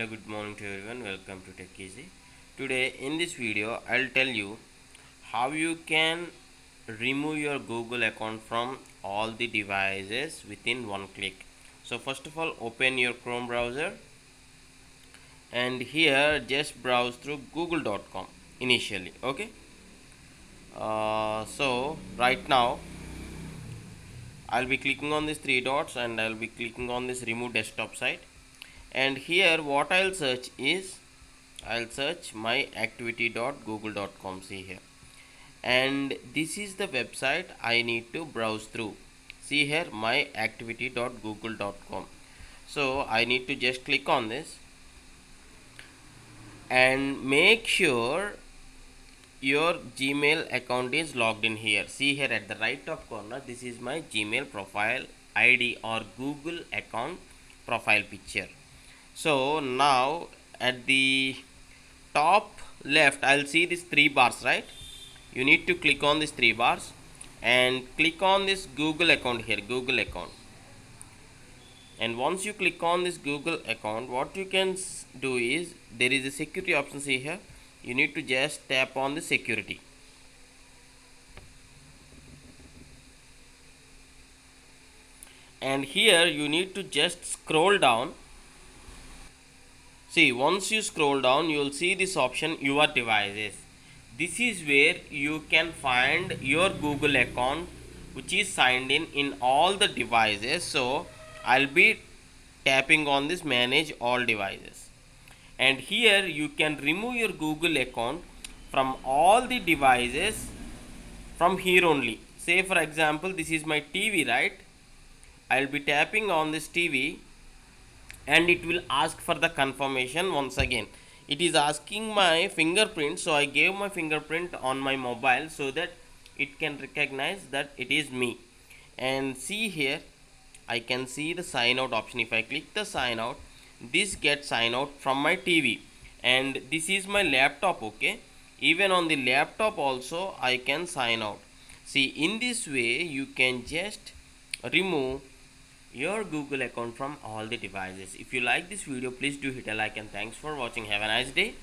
good morning to everyone. Welcome to Tech Easy. Today in this video I'll tell you how you can remove your Google account from all the devices within one click. So first of all, open your Chrome browser and here just browse through google.com initially. Okay. So right now I'll be clicking on these three dots and I'll be clicking on this remove desktop site, and here what I'll search is I'll search myactivity.google.com. See here, and this is the website I need to browse through. See here, myactivity.google.com. So I need to just click on this and make sure your Gmail account is logged in here. See here at the right top corner, this is my Gmail profile ID or Google account profile picture. So now at the top left I'll see these three bars, right? You need to click on these three bars and click on this Google account here, Google account. And once you click on this Google account, what you can do is there is a security option. See here, you need to just tap on the security. And here you need to just scroll down. See, once you scroll down, you will see this option, your devices. This is where you can find your Google account which is signed in all the devices. So I'll be tapping on this manage all devices, and here you can remove your Google account from all the devices from here only. Say for example, this is my TV, right? I'll be tapping on this TV and it will ask for the confirmation. Once again it is asking my fingerprint, so I gave my fingerprint on my mobile so that it can recognize that it is me. And see here, I can see the sign out option. If I click the sign out, this gets sign out from my TV, and this is my laptop. Okay, even on the laptop also I can sign out. See, in this way you can just remove your Google account from all the devices. If you like this video, please do hit a like, and thanks for watching. Have a nice day.